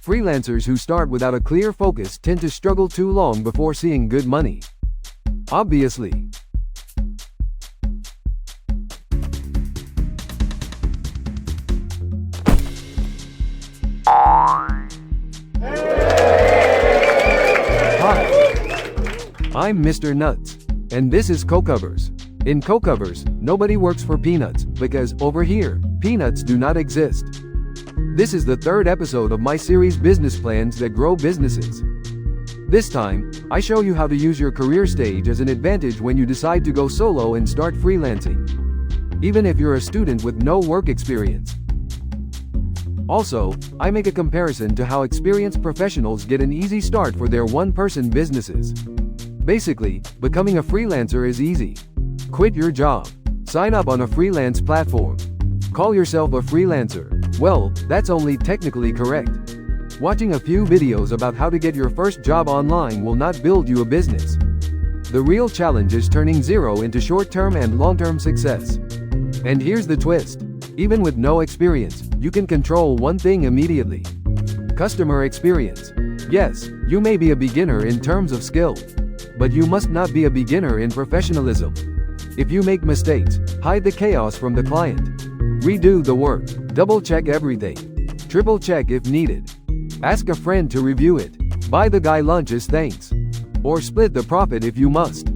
Freelancers who start without a clear focus tend to struggle too long before seeing good money. Obviously. Hi, I'm Mr. Nuts, and this is Cocovers. In Cocovers, nobody works for peanuts, because, over here, peanuts do not exist. This is the third episode of my series Business Plans That Grow Businesses. This time, I show you how to use your career stage as an advantage when you decide to go solo and start freelancing, even if you're a student with no work experience. Also, I make a comparison to how experienced professionals get an easy start for their one-person businesses. Basically, becoming a freelancer is easy. Quit your job. Sign up on a freelance platform. Call yourself a freelancer. Well, that's only technically correct. Watching a few videos about how to get your first job online will not build you a business. The real challenge is turning zero into short-term and long-term success. And here's the twist. Even with no experience, you can control one thing immediately. Customer experience. Yes, you may be a beginner in terms of skill, but you must not be a beginner in professionalism. If you make mistakes, hide the chaos from the client. Redo the work. Double-check everything. Triple-check if needed. Ask a friend to review it. Buy the guy lunch as thanks. Or split the profit if you must.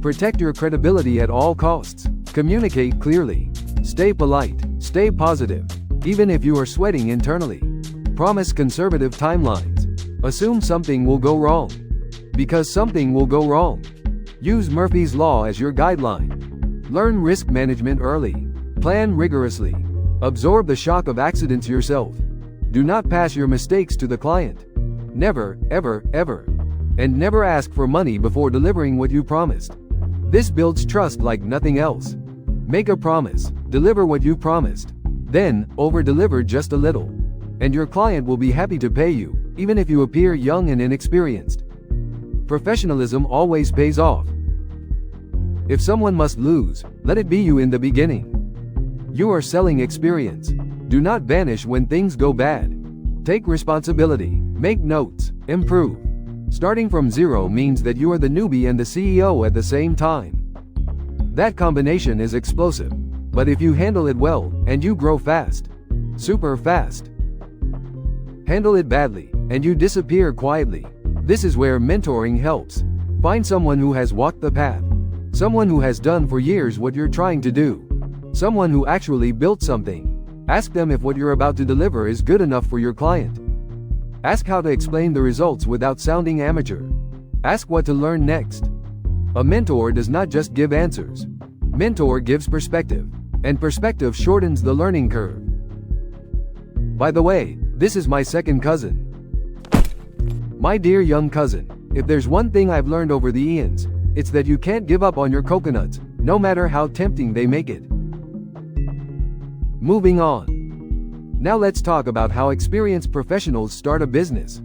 Protect your credibility at all costs. Communicate clearly. Stay polite. Stay positive. Even if you are sweating internally. Promise conservative timelines. Assume something will go wrong. Because something will go wrong. Use Murphy's Law as your guideline. Learn risk management early. Plan rigorously. Absorb the shock of accidents yourself. Do not pass your mistakes to the client. Never, ever, ever. And never ask for money before delivering what you promised. This builds trust like nothing else. Make a promise. Deliver what you promised. Then, over-deliver just a little. And your client will be happy to pay you, even if you appear young and inexperienced. Professionalism always pays off. If someone must lose, let it be you in the beginning. You are selling experience. Do not vanish when things go bad. Take responsibility. Make notes. Improve. Starting from zero means that you are the newbie and the CEO at the same time. That combination is explosive. But if you handle it well, and you grow fast, super fast. Handle it badly, and you disappear quietly. This is where mentoring helps. Find someone who has walked the path. Someone who has done for years what you're trying to do. Someone who actually built something. Ask them if what you're about to deliver is good enough for your client. Ask how to explain the results without sounding amateur. Ask what to learn next. A mentor does not just give answers. Mentor gives perspective. And perspective shortens the learning curve. By the way, this is my second cousin. My dear young cousin, if there's one thing I've learned over the eons, it's that you can't give up on your coconuts, no matter how tempting they make it. Moving on. Now let's talk about how experienced professionals start a business.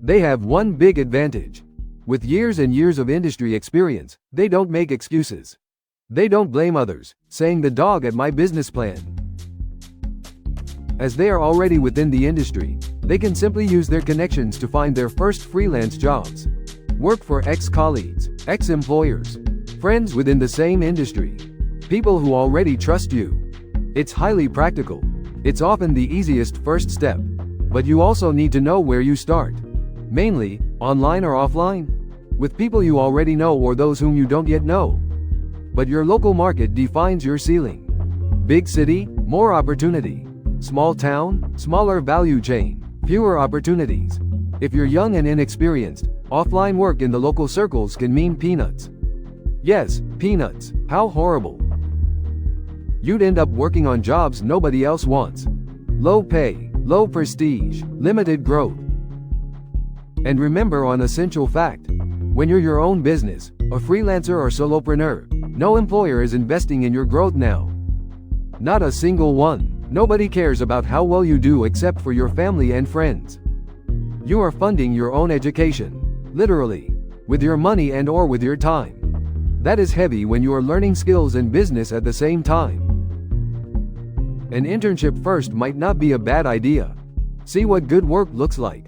They have one big advantage. With years and years of industry experience, they don't make excuses. They don't blame others, saying the dog at my business plan. As they are already within the industry, they can simply use their connections to find their first freelance jobs. Work for ex-colleagues, ex-employers, friends within the same industry, people who already trust you. It's highly practical. It's often the easiest first step. But you also need to know where you start. Mainly, online or offline? With people you already know or those whom you don't yet know. But your local market defines your ceiling. Big city, more opportunity. Small town, smaller value chain, fewer opportunities. If you're young and inexperienced, offline work in the local circles can mean peanuts. Yes, peanuts. How horrible. You'd end up working on jobs nobody else wants. Low pay, low prestige, limited growth. And remember one essential fact. When you're your own business, a freelancer or solopreneur, no employer is investing in your growth now. Not a single one. Nobody cares about how well you do except for your family and friends. You are funding your own education, literally, with your money and or with your time. That is heavy when you are learning skills and business at the same time. An internship first might not be a bad idea. See what good work looks like.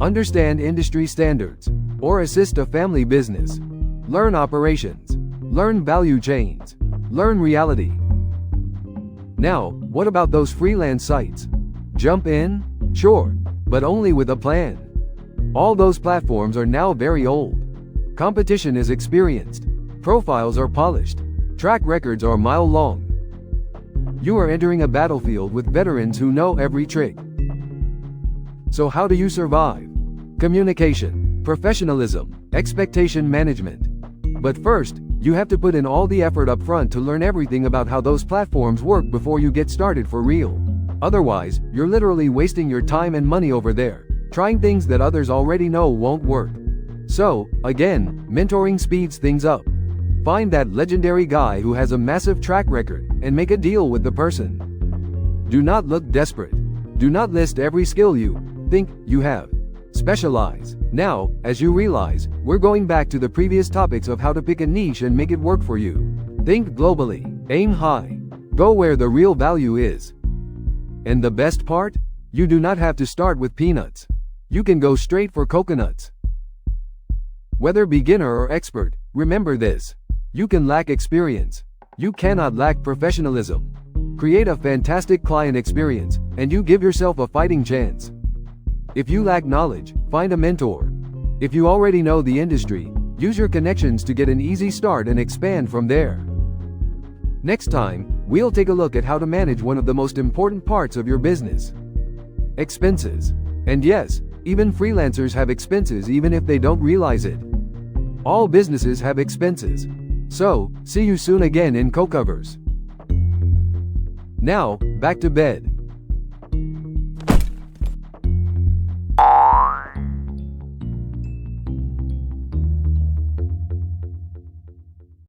understand industry standards, or assist a family business. Learn operations. Learn value chains. Learn reality. Now, what about those freelance sites? Jump in? Sure, but only with a plan. All those platforms are now very old. Competition is experienced. Profiles are polished. Track records are mile long. You are entering a battlefield with veterans who know every trick. So how do you survive? Communication, professionalism, expectation management. But first, you have to put in all the effort up front to learn everything about how those platforms work before you get started for real. Otherwise, you're literally wasting your time and money over there, trying things that others already know won't work. So, again, mentoring speeds things up. Find that legendary guy who has a massive track record and make a deal with the person. Do not look desperate. Do not list every skill you think you have. Specialize. Now, as you realize, we're going back to the previous topics of how to pick a niche and make it work for you. Think globally. Aim high. Go where the real value is. And the best part? You do not have to start with peanuts. You can go straight for coconuts. Whether beginner or expert, remember this. You can lack experience. You cannot lack professionalism. Create a fantastic client experience, and you give yourself a fighting chance. If you lack knowledge, find a mentor. If you already know the industry, use your connections to get an easy start and expand from there. Next time, we'll take a look at how to manage one of the most important parts of your business. Expenses. And yes, even freelancers have expenses even if they don't realize it. All businesses have expenses. So, see you soon again in CoCovers. Now, back to bed.